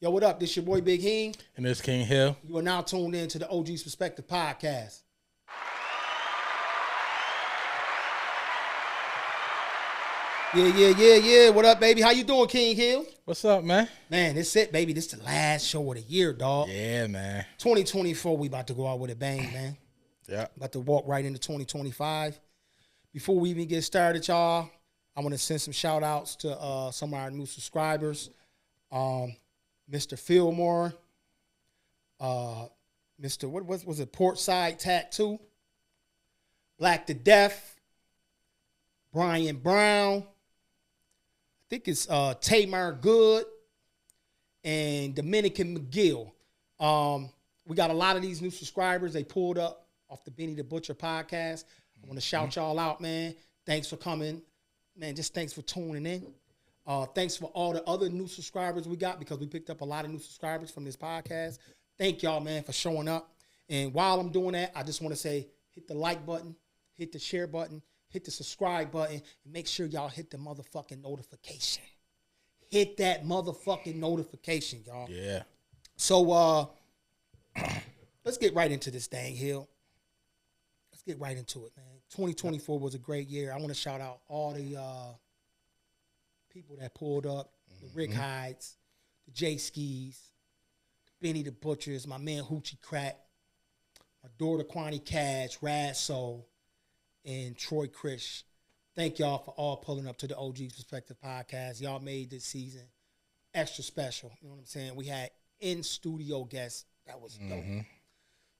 Yo, what up? This your boy Big Heen. And this King Hill. You are now tuned in to the OG's Perspective Podcast. Yeah. What up, baby? How you doing, King Hill? What's up, man? Man, this it, baby. This the last show of the year, dog. Yeah, man. 2024, we about to go out with a bang, man. Yeah. About to walk right into 2025. Before we even get started, y'all, I want to send some shout outs to some of our new subscribers. Mr. Fillmore, Mr. What was it? Portside Tattoo, Black to Death, Brian Brown, I think it's Tamar Good, and Dominican McGill. We got a lot of these new subscribers. They pulled up off the Benny the Butcher podcast. I want to shout y'all out, man. Thanks for coming. Man, just thanks for tuning in. Thanks for all the other new subscribers we got, because we picked up a lot of new subscribers from this podcast. Thank y'all, man, for showing up. And while I'm doing that, I just want to say, hit the like button, hit the share button, hit the subscribe button, and make sure y'all hit the motherfucking notification. Hit that motherfucking notification, y'all. Yeah. So let's get right into this thing, Hill. Let's get right into it, man. 2024 was a great year. I want to shout out all the people that pulled up, the Rick Hydes, the J Skis, Benny the Butchers, my man Hoochie Crack, my daughter Kwani Cash, Rad Soul, and Troy Krish. Thank y'all for all pulling up to the OG's Perspective Podcast. Y'all made this season extra special. You know what I'm saying? We had in-studio guests. That was dope.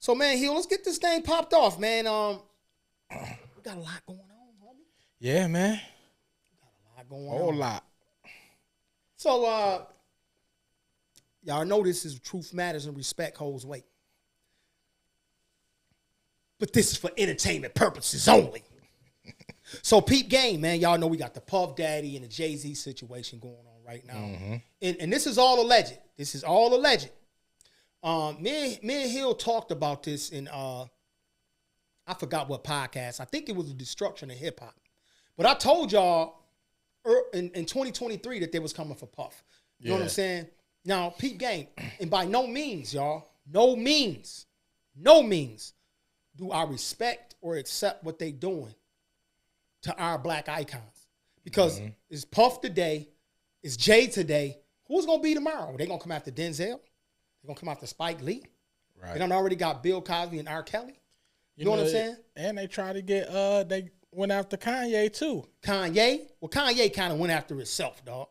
So, man, Hill, let's get this thing popped off, man. We got a lot going on, homie. Yeah, man. Going Whole on. lot. So, y'all know this is truth matters and respect holds weight. But this is for entertainment purposes only. So, peep game, man. Y'all know we got the Puff Daddy and the Jay-Z situation going on right now. And this is all alleged. This is all alleged. Me and Hill talked about this in, I forgot what podcast. I think it was The Destruction of Hip Hop. But I told y'all in 2023 that they was coming for Puff. You know what I'm saying? Now, peep game. And by no means, y'all, no means do I respect or accept what they doing to our black icons. Because it's Puff today, it's Jay today. Who's going to be tomorrow? They going to come after Denzel? They going to come after Spike Lee? Right. They done already got Bill Cosby and R. Kelly? You know what I'm saying? And they tried to get, they went after Kanye, too. Kanye? Well, Kanye kind of went after himself, dog.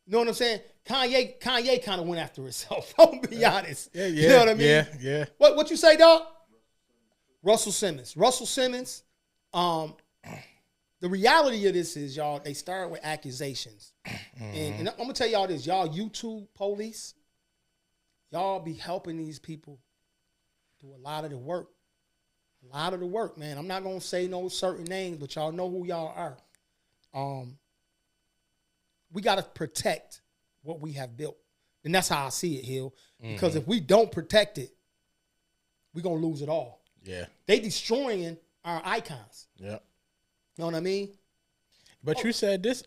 You know what I'm saying? Kanye kind of went after himself. I'm be honest. Yeah. You know what I mean? Yeah. What you say, dog? Russell Simmons. The reality of this is, y'all, they started with accusations. And I'm going to tell y'all this. Y'all YouTube police, y'all be helping these people do a lot of the work. A lot of the work, man. I'm not going to say no certain names, but y'all know who y'all are. We got to protect what we have built. And that's how I see it, Hill. Because if we don't protect it, we're going to lose it all. Yeah. They destroying our icons. Yeah. You know what I mean? But you said this,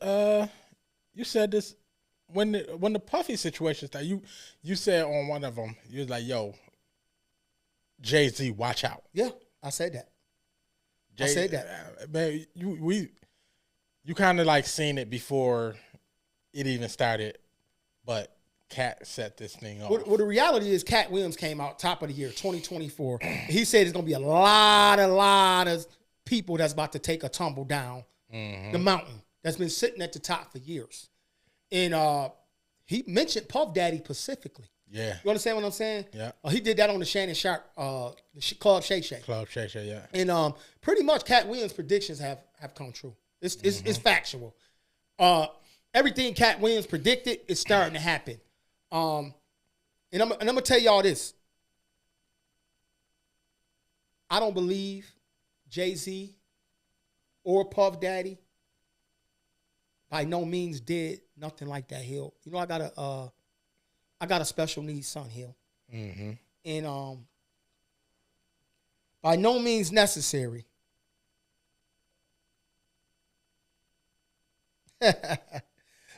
when the Puffy situation started, you said on one of them, you was like, yo, Jay-Z, watch out. Yeah, I said that. I said that. Man, you kind of like seen it before it even started, but Cat set this thing off. Well, the reality is Cat Williams came out top of the year, 2024. He said there's going to be a lot of people that's about to take a tumble down the mountain that's been sitting at the top for years. And he mentioned Puff Daddy specifically. Yeah. You understand what I'm saying? Yeah. He did that on the Shannon Sharp, Club Shay Shay. Club Shay Shay, yeah. And pretty much Cat Williams' predictions have come true. It's factual. Everything Cat Williams predicted is starting to happen. And I'm going to tell y'all this. I don't believe Jay-Z or Puff Daddy by no means did nothing like that, Hill. You know, I got a special needs son, Hill. And by no means necessary.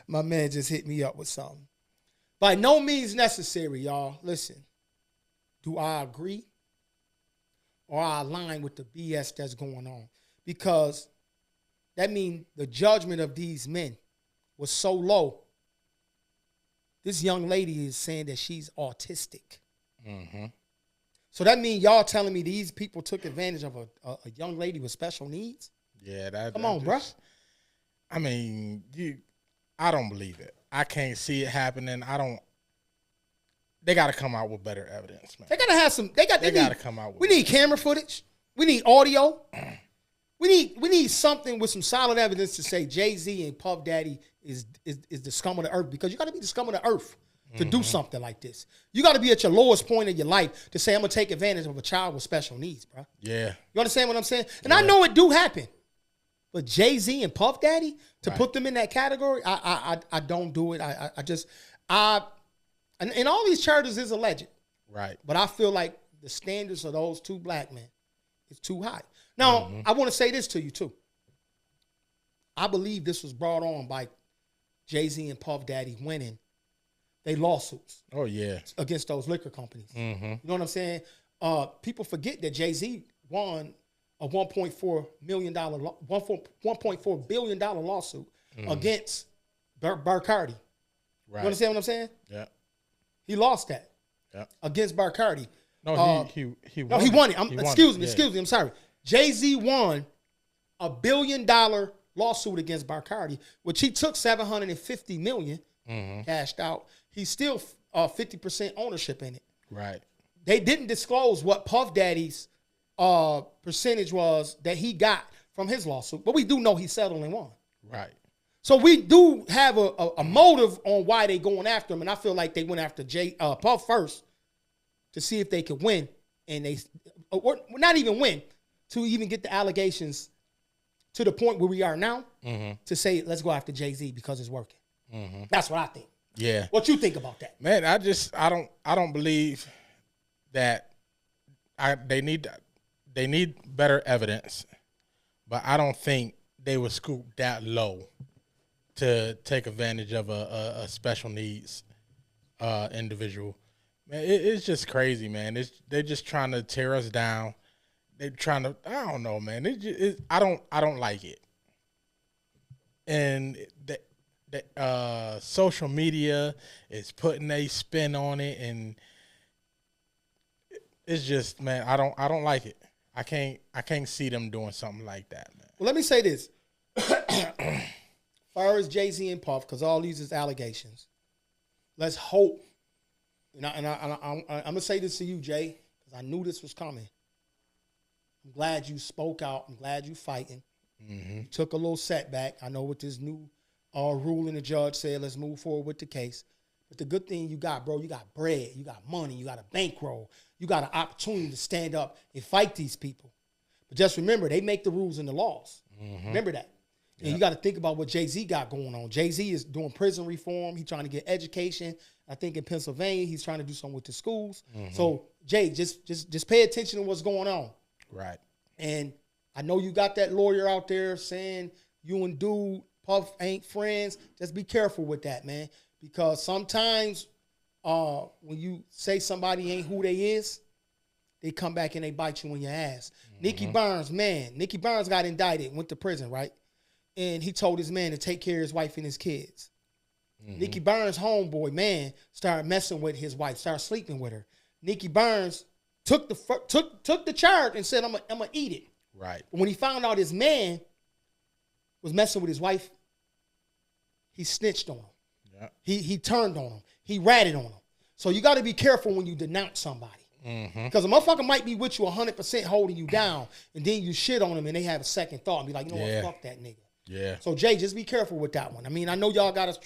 My man just hit me up with something. By no means necessary, y'all. Listen, do I agree or I align with the BS that's going on? Because that means the judgment of these men was so low. This young lady is saying that she's autistic. Mm-hmm. So that means y'all telling me these people took advantage of a young lady with special needs? Yeah, come on, bro. I mean, I don't believe it. I can't see it happening. They got to come out with better evidence, man. They got to have some. They got to come out with. We need camera footage. We need audio. We need something with some solid evidence to say Jay-Z and Puff Daddy is the scum of the earth, because you got to be the scum of the earth to do something like this. You got to be at your lowest point of your life to say, I'm going to take advantage of a child with special needs, bro. Yeah. You understand what I'm saying? And I know it do happen. But Jay-Z and Puff Daddy, to put them in that category, I don't do it. And all these charges is alleged. Right. But I feel like the standards of those two black men is too high. Now, I want to say this to you, too. I believe this was brought on by Jay-Z and Puff Daddy winning they lawsuits. Oh, yeah. Against those liquor companies. Mm-hmm. You know what I'm saying? People forget that Jay-Z won a $1.4 billion lawsuit against Bacardi. Right. You understand what I'm saying? Yeah. He lost that. Yeah. Against Bacardi. No, he won. No, he won it. Excuse me. I'm sorry. Jay-Z won a $1 billion lawsuit against Bacardi, which he took $750 million, cashed out. He still 50% ownership in it. Right. They didn't disclose what Puff Daddy's percentage was that he got from his lawsuit, but we do know he settled and won. Right. So we do have a motive on why they going after him, and I feel like they went after Puff first to see if they could win, and they or not even win, to even get the allegations to the point where we are now to say let's go after Jay-Z because it's working. That's what I think. Yeah. What you think about that? Man, I don't believe that they need better evidence, but I don't think they would scoop that low to take advantage of a special needs individual. Man, it's just crazy, man. They're just trying to tear us down. They're trying to, I don't know, man. I don't like it. And the social media is putting a spin on it, and it's just, man, I don't like it. I can't see them doing something like that, man. Well, let me say this. As far as Jay-Z and Puff, because all these is allegations, let's hope. And I'm going to say this to you, Jay, because I knew this was coming. I'm glad you spoke out. I'm glad you fighting. You took a little setback. I know what this new ruling the judge said, let's move forward with the case. But the good thing you got, bro, you got bread, you got money, you got a bankroll, you got an opportunity to stand up and fight these people. But just remember, they make the rules and the laws. Remember that. And you got to think about what Jay-Z got going on. Jay-Z is doing prison reform. He's trying to get education. I think in Pennsylvania, he's trying to do something with the schools. So, Jay, just pay attention to what's going on. Right. And I know you got that lawyer out there saying you and Dude, Puff ain't friends. Just be careful with that, man. Because sometimes when you say somebody ain't who they is, they come back and they bite you in your ass. Nicky Barnes got indicted, went to prison, right? And he told his man to take care of his wife and his kids. Nicky Barnes' homeboy, man, started messing with his wife, started sleeping with her. Nicky Barnes took the charge and said, I'm gonna eat it. Right. But when he found out his man was messing with his wife, he snitched on him. Yeah. He turned on him. He ratted on him. So you got to be careful when you denounce somebody. Because a motherfucker might be with you 100% holding you down, and then you shit on them and they have a second thought and be like, you know what, fuck that nigga. Yeah. So, Jay, just be careful with that one. I mean, I know y'all got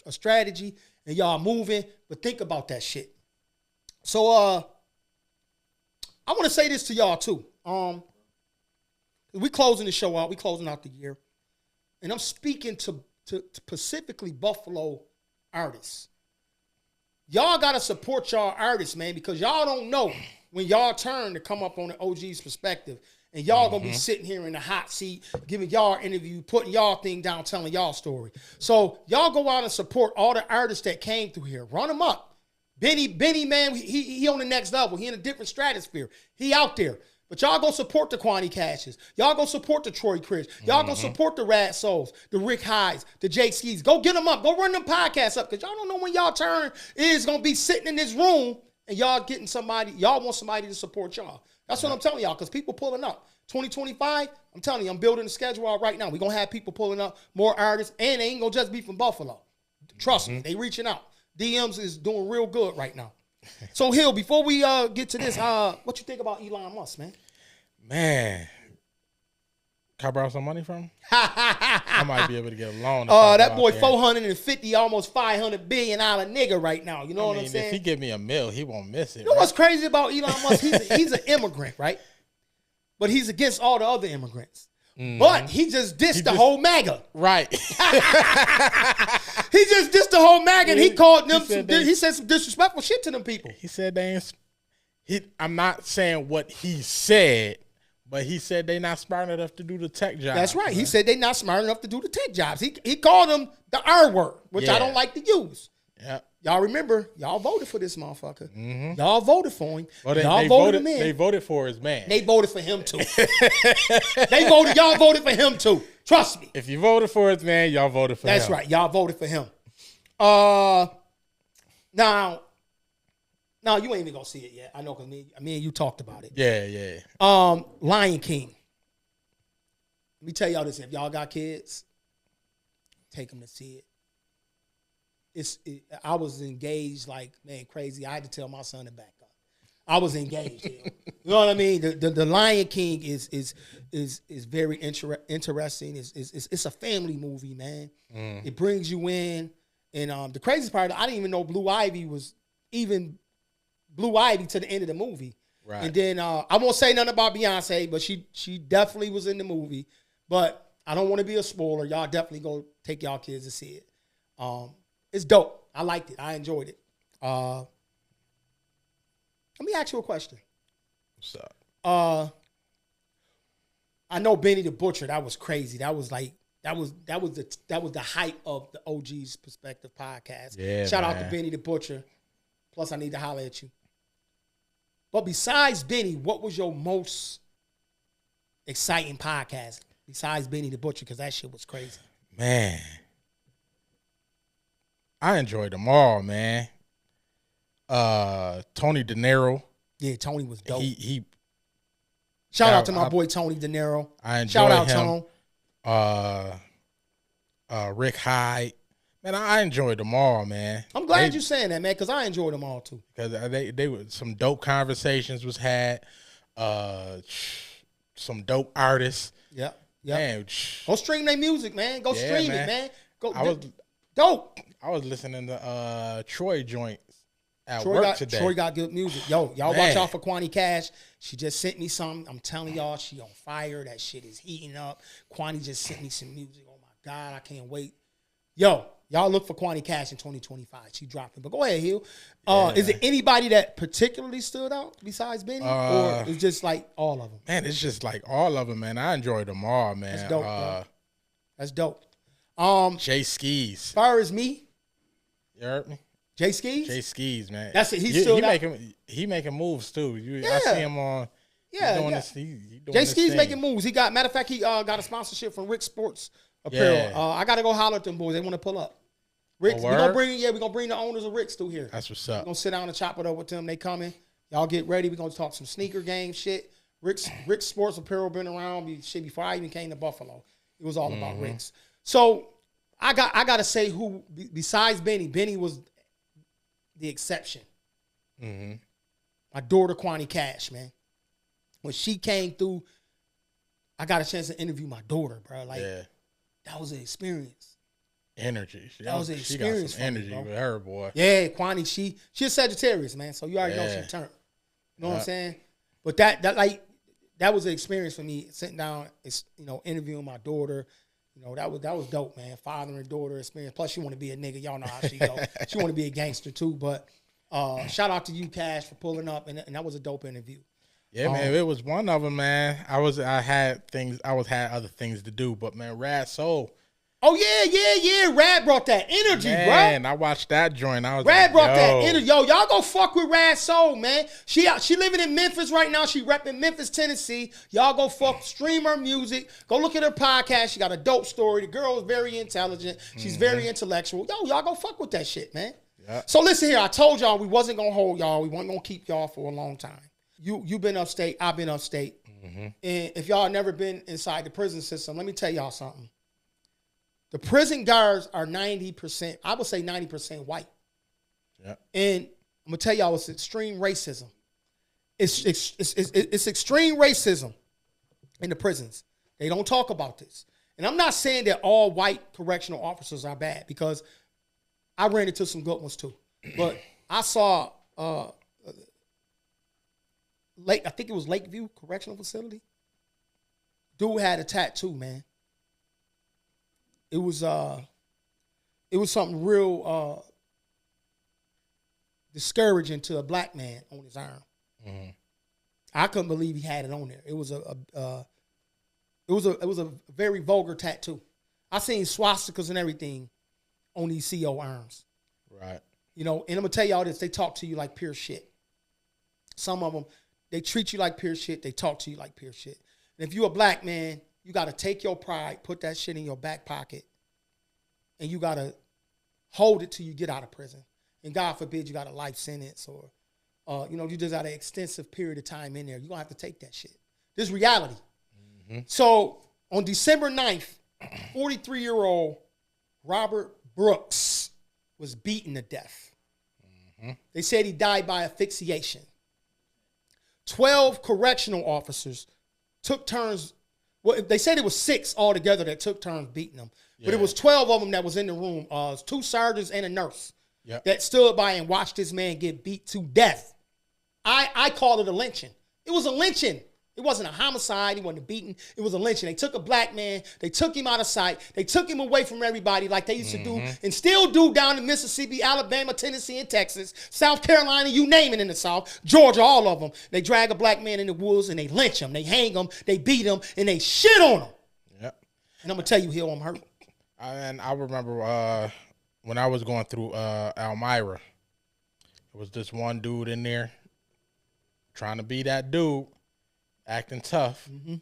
a strategy and y'all moving, but think about that shit. So, I want to say this to y'all, too. We closing the show out. We closing out the year. And I'm speaking to specifically Buffalo artists. Y'all got to support y'all artists, man, because y'all don't know when y'all turn to come up on the OG's perspective And y'all gonna be sitting here in the hot seat, giving y'all interview, putting y'all thing down, telling y'all story. So y'all go out and support all the artists that came through here. Run them up. Benny, man, he on the next level. He in a different stratosphere. He out there. But y'all go support the Kwani Cashes. Y'all go support the Troy Chris. Y'all go support the Rad Souls, the Rick Hydes, the Jay Skis. Go get them up. Go run them podcasts up, because y'all don't know when y'all turn is going to be sitting in this room and y'all getting somebody. Y'all want somebody to support y'all. That's what I'm telling y'all, because people pulling up. 2025, I'm telling you, I'm building the schedule out right now. We're going to have people pulling up, more artists, and they ain't going to just be from Buffalo. Trust me, they reaching out. DMs is doing real good right now. So, Hill, before we get to this, what you think about Elon Musk, man? Man, can I borrow some money from him? I might be able to get a loan. That boy, 450, almost $500 billion nigga right now. You know what I'm saying? If he give me a meal, he won't miss it. You know what's crazy about Elon Musk? He's an immigrant, right? But he's against all the other immigrants. But he just dissed the whole MAGA. Right. He just dissed the whole MAGA, and he called them. He said some disrespectful shit to them people. He said they ain't. I'm not saying what he said, but he said they not smart enough to do the tech jobs. That's right. Man. He said they not smart enough to do the tech jobs. He called them the R word, which I don't like to use. Yeah. Y'all remember, y'all voted for this motherfucker. Y'all voted for him. Well, y'all voted him in. They voted for his man. They voted for him too. Y'all voted for him too. Trust me. If you voted for his man, y'all voted for him. That's right. Y'all voted for him. Now you ain't even gonna see it yet. I know, because me and you talked about it. Yeah. Lion King. Let me tell y'all this: if y'all got kids, take them to see it. I was engaged like, man, crazy. I had to tell my son to back up. I was engaged. You know what I mean? The Lion King is very interesting. It's a family movie, man. It brings you in, and the craziest part, I didn't even know Blue Ivy was even Blue Ivy to the end of the movie. Right. And then I won't say nothing about Beyonce, but she definitely was in the movie. But I don't want to be a spoiler. Y'all definitely go take y'all kids to see it. It's dope. I liked it. I enjoyed it. Let me ask you a question. What's up? I know Benny the Butcher. That was crazy. That was the height of the OG's Perspective podcast. Yeah, Shout out to Benny the Butcher. Plus, I need to holler at you. But besides Benny, what was your most exciting podcast besides Benny the Butcher? Because that shit was crazy. Man, I enjoyed them all, man. Tony De Niro. Yeah, Tony was dope. He Shout out to my boy Tony De Niro. I enjoyed Shout out him. Tone. Rick Hyde. Man, I enjoyed them all, man. I'm glad you're saying that, man, because I enjoyed them all too. Because they were some dope conversations was had. Some dope artists. Yep. Man, go stream their music, man. Go stream it, man. Dope. I was listening to Troy joints at work today. Troy got good music. Yo, y'all watch out for Kwani Cash. She just sent me something. I'm telling y'all, she on fire. That shit is heating up. Kwani just sent me some music. Oh my God, I can't wait. Yo, y'all look for Kwani Cash in 2025. She dropping. But go ahead, Hill. Is it anybody that particularly stood out besides Benny? Or it's just like all of them? Man, it's just like all of them, man. I enjoyed them all, man. That's dope, bro. That's dope. Jay Skis. As far as me, you heard me? Jay Skis? Jay Skis, man. That's it. He making moves too. I see him on. Yeah, doing yeah. This, he doing Jay this Skis thing. making moves. Matter of fact, he got a sponsorship from Rick Sports Apparel. Yeah. I gotta go holler at them boys. They want to pull up. Rick's, we're gonna bring the owners of Rick's through here. That's what's up. We're gonna sit down and chop it up with them. They coming. Y'all get ready. We're gonna talk some sneaker game shit. Rick's Sports Apparel been around before I even came to Buffalo. It was all about Rick's. So I gotta say who besides Benny was the exception. My daughter Kwani Cash, man. When she came through, I got a chance to interview my daughter, bro. That was an experience. Energy. That was an experience. She got some energy with her, boy. Yeah, Kwani, she's a Sagittarius, man. So you already know she turned. You know what I'm saying? But that was an experience for me, sitting down, interviewing my daughter. That was dope, man. Father and daughter experience. Plus, she want to be a nigga. Y'all know how she go. She want to be a gangster too. But shout out to you, Cash, for pulling up, and that was a dope interview. Yeah, man, it was one of them, man. I had other things to do, but man, Rad Soul. Oh yeah. Rad brought that energy, man, bro. I watched that joint. I was Rad like, brought that energy. Yo, y'all go fuck with Rad Soul, man. She living in Memphis right now. She repping Memphis, Tennessee. Y'all go fuck, stream her music. Go look at her podcast. She got a dope story. The girl is very intelligent. She's very intellectual. Yo, y'all go fuck with that shit, man. Yep. So listen here. I told y'all we wasn't gonna hold y'all. We weren't gonna keep y'all for a long time. You been upstate. I've been upstate. And if y'all never been inside the prison system, let me tell y'all something. The prison guards are 90%, I would say 90% white. Yeah. And I'm going to tell y'all it's extreme racism. It's extreme racism in the prisons. They don't talk about this. And I'm not saying that all white correctional officers are bad, because I ran into some good ones too. But I saw, I think it was Lakeview Correctional Facility. Dude had a tattoo, man. It was something real discouraging to a black man on his arm. Mm-hmm. I couldn't believe he had it on there. It was a very vulgar tattoo. I seen swastikas and everything on these CO arms. Right. You know, and I'm gonna tell y'all this: they talk to you like pure shit. Some of them, they treat you like pure shit. They talk to you like pure shit. And if you're a black man, you got to take your pride, put that shit in your back pocket, and you got to hold it till you get out of prison. And God forbid you got a life sentence or, you just got an extensive period of time in there. You're going to have to take that shit. This is reality. Mm-hmm. So on December 9th, 43-year-old Robert Brooks was beaten to death. Mm-hmm. They said he died by asphyxiation. 12 correctional officers took turns. Well, they said it was 6 altogether that took turns beating them. Yeah. But it was 12 of them that was in the room. 2 sergeants and a nurse that stood by and watched this man get beat to death. I call it a lynching. It was a lynching. It wasn't a homicide. He wasn't beaten. It was a lynching. They took a black man. They took him out of sight. They took him away from everybody like they used to do and still do down in Mississippi, Alabama, Tennessee, and Texas, South Carolina, you name it in the South, Georgia, all of them. They drag a black man in the woods and they lynch him. They hang him. They beat him and they shit on him. Yep. And I'm going to tell you, Hill, I'm hurt. And I remember when I was going through Elmira, there was this one dude in there trying to be that dude. Acting tough. Mm-hmm.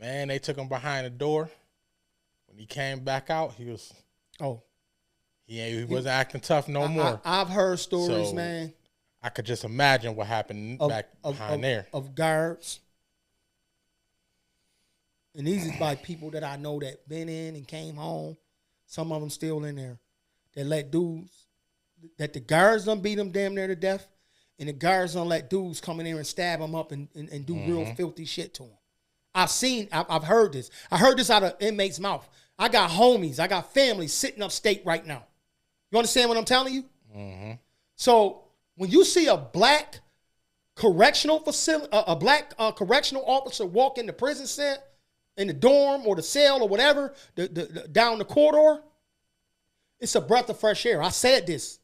Man, they took him behind the door. When he came back out, he wasn't acting tough no more. I've heard stories, man. I could just imagine what happened back behind there. Of guards. And these is like people that I know that been in and came home. Some of them still in there. That let dudes, that the guards done beat them damn near to death. And the guards don't let dudes come in there and stab them up and do real filthy shit to them. I've heard this. I heard this out of inmates' mouth. I got homies, I got family sitting upstate right now. You understand what I'm telling you? Mm-hmm. So when you see a black correctional facility, a black correctional officer walk in the prison cell, in the dorm or the cell or whatever, down the corridor, it's a breath of fresh air. I said this.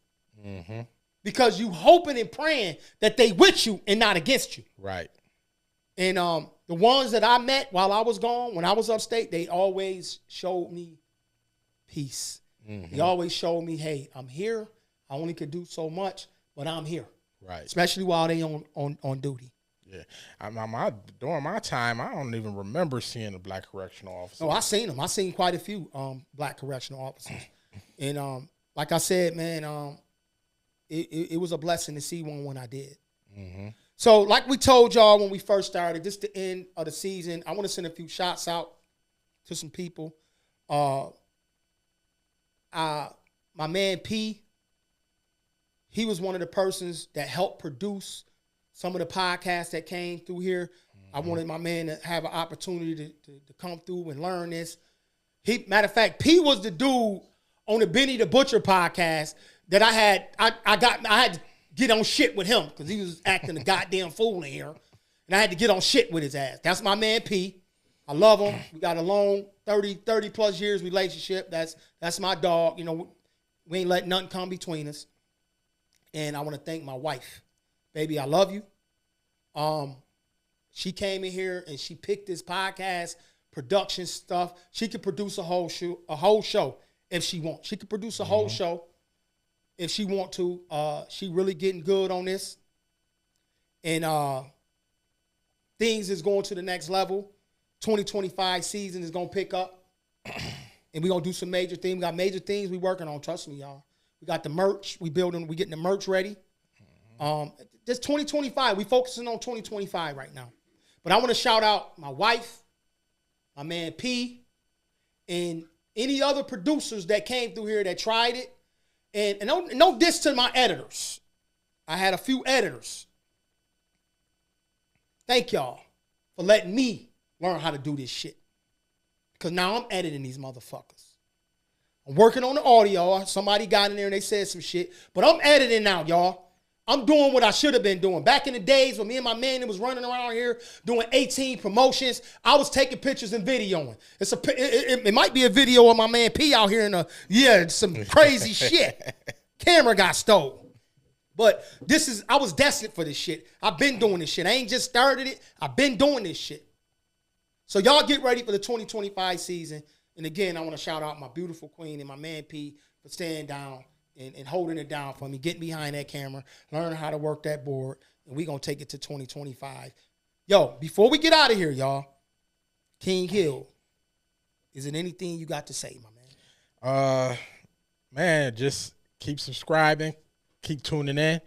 Mm-hmm. Because you hoping and praying that they with you and not against you. Right. And the ones that I met while I was gone, when I was upstate, they always showed me peace. Mm-hmm. They always showed me, hey, I'm here. I only could do so much, but I'm here. Right. Especially while they on duty. Yeah. During my time, I don't even remember seeing a black correctional officer. No, I seen them. I seen quite a few black correctional officers. And like I said, man, it was a blessing to see one when I did. Mm-hmm. So like we told y'all when we first started, this is the end of the season. I want to send a few shots out to some people. My man P, he was one of the persons that helped produce some of the podcasts that came through here. Mm-hmm. I wanted my man to have an opportunity to come through and learn this. Matter of fact, P was the dude on the Benny the Butcher podcast that I had to get on shit with him because he was acting a goddamn fool in here. And I had to get on shit with his ass. That's my man P. I love him. We got a long 30 plus years relationship. That's my dog. You know, we ain't letting nothing come between us. And I want to thank my wife. Baby, I love you. She came in here and she picked this podcast, production stuff. She could produce a whole show if she wants. She could produce a whole show if she want to. She really getting good on this. And things is going to the next level. 2025 season is going to pick up. And we're going to do some major things. We got major things we working on. Trust me, y'all. We got the merch. We getting the merch ready. This 2025, we focusing on 2025 right now. But I want to shout out my wife, my man P, and any other producers that came through here that tried it. And no diss to my editors. I had a few editors. Thank y'all for letting me learn how to do this shit. Because now I'm editing these motherfuckers. I'm working on the audio. Somebody got in there and they said some shit. But I'm editing now, y'all. I'm doing what I should have been doing. Back in the days when me and my man was running around here doing 18 promotions, I was taking pictures and videoing. It might be a video of my man P out here in some crazy shit. Camera got stole. But I was destined for this shit. I've been doing this shit. I ain't just started it. I've been doing this shit. So y'all get ready for the 2025 season. And again, I want to shout out my beautiful queen and my man P for staying down and holding it down for me, getting behind that camera, learning how to work that board, and we're going to take it to 2025. Yo, before we get out of here, y'all, King Hill, is it anything you got to say, my man? Man, just keep subscribing, keep tuning in,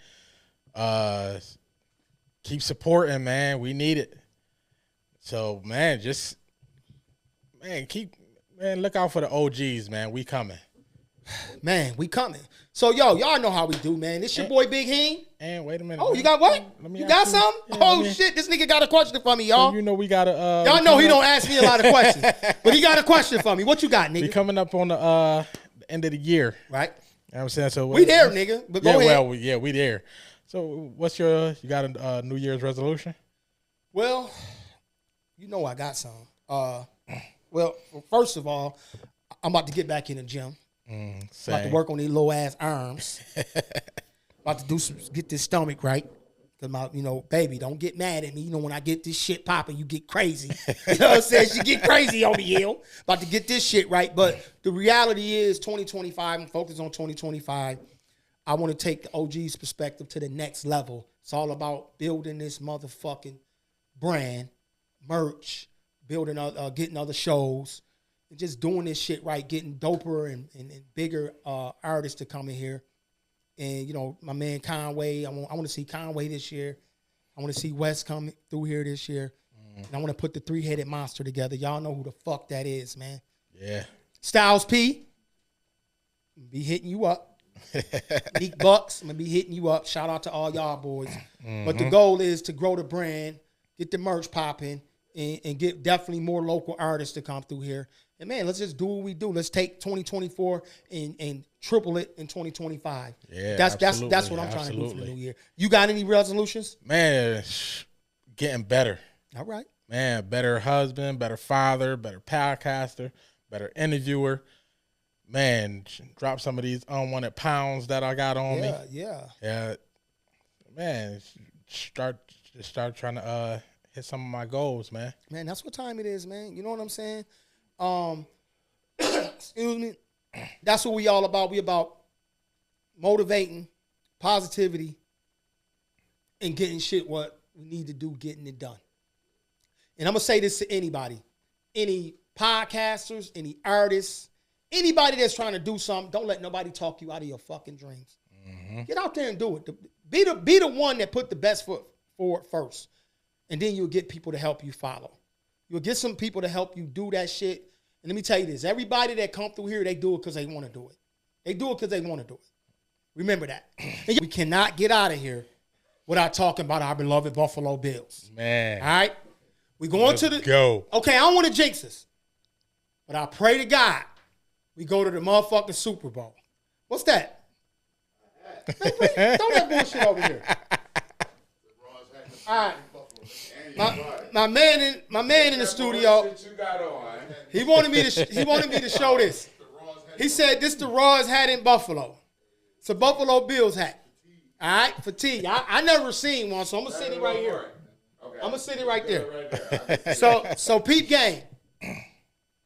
keep supporting, man. We need it. So, man, look out for the OGs, man. We coming. Man, we coming. So, y'all know how we do, man. This your boy Big Heen. And wait a minute. Oh, you got what? You got something? Yeah, shit. This nigga got a question for me, y'all. So you know we got a... y'all know he don't ask me a lot of questions. But he got a question for me. What you got, nigga? We coming up on the end of the year. Right. You know what I'm saying? So we there, nigga. But go ahead. Well, we there. So what's you got a New Year's resolution? Well, you know I got some. Well, first of all, I'm about to get back in the gym. About to work on these low ass arms. About to get this stomach right. Cause my, baby, don't get mad at me. When I get this shit popping, you get crazy. You know what I'm saying? She get crazy on me, Hill. About to get this shit right. But the reality is 2025, I'm focused on 2025. I want to take the OG's perspective to the next level. It's all about building this motherfucking brand, merch, building, getting other shows, and just doing this shit right, getting doper and bigger artists to come in here. And, my man Conway, I want to see Conway this year. I want to see Wes come through here this year. And I want to put the three-headed monster together. Y'all know who the fuck that is, man. Yeah. Styles P, be hitting you up. Meek Bucks, I'm going to be hitting you up. Shout out to all y'all boys. But the goal is to grow the brand, get the merch popping, and get definitely more local artists to come through here. And, man, let's just do what we do. Let's take 2024 and triple it in 2025. Yeah, that's what I'm trying to do for the new year. You got any resolutions? Man, getting better. All right. Man, better husband, better father, better podcaster, better interviewer. Man, drop some of these unwanted pounds that I got on me. Yeah. Man, start trying to hit some of my goals, man. Man, that's what time it is, man. You know what I'm saying? Excuse me. That's what we all about. We about motivating, positivity, and getting shit what we need to do, getting it done. And I'm going to say this to anybody, any podcasters, any artists, anybody that's trying to do something, don't let nobody talk you out of your fucking dreams. Get out there and do it. Be the one that put the best foot forward first. And then you'll get people to help you follow. You'll get some people to help you do that shit. And let me tell you this. Everybody that come through here, they do it because they want to do it. They do it because they want to do it. Remember that. And we cannot get out of here without talking about our beloved Buffalo Bills. Man. All right? We going to the... Go. Okay, I don't want to jinx us. But I pray to God we go to the motherfucking Super Bowl. What's that? Throw that bullshit over here. All right. My man in the studio. He wanted me to show this. He said this the Raw's hat in Buffalo. It's a Buffalo Bills hat. All right, for T. I never seen one, so I'm gonna send it right here. Okay. gonna sit it right there. So peep game.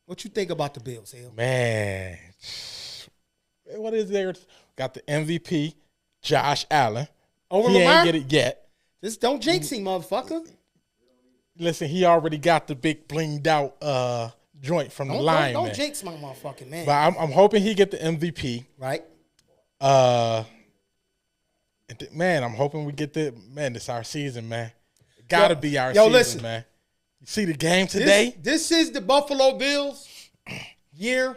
What you think about the Bills, Hill? Man, what is there? Got the MVP, Josh Allen. Over he Lamar? ain't get it yet. Just don't jinx him, motherfucker. Listen, he already got the big blinged out joint from the line. Don't jinx my motherfucking man. But I'm hoping he get the MVP. Right. Man, I'm hoping we get this our season, man. Gotta be our season, listen, man. You see the game today? This is the Buffalo Bills year.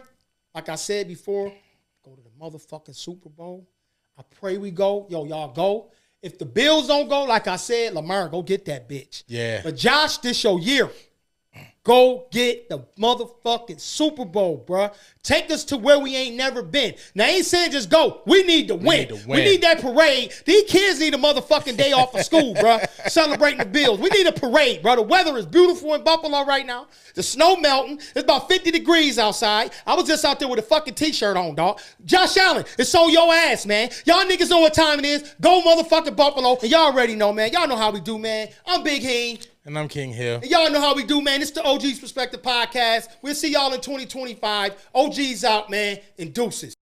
Like I said before, go to the motherfucking Super Bowl. I pray we go. Y'all go. If the Bills don't go, like I said, Lamar, go get that bitch. Yeah. But Josh, this your year. Go get the motherfucking Super Bowl, bruh. Take us to where we ain't never been. Now, I ain't saying just go. We need to win. We need that parade. These kids need a motherfucking day off of school, bruh. Celebrating the Bills. We need a parade, bruh. The weather is beautiful in Buffalo right now. The snow melting. It's about 50 degrees outside. I was just out there with a fucking T-shirt on, dog. Josh Allen, it's on your ass, man. Y'all niggas know what time it is. Go motherfucking Buffalo. And y'all already know, man. Y'all know how we do, man. I'm Big Heen. And I'm King Hill. And y'all know how we do, man. It's the OG's Perspective Podcast. We'll see y'all in 2025. OG's out, man, and deuces.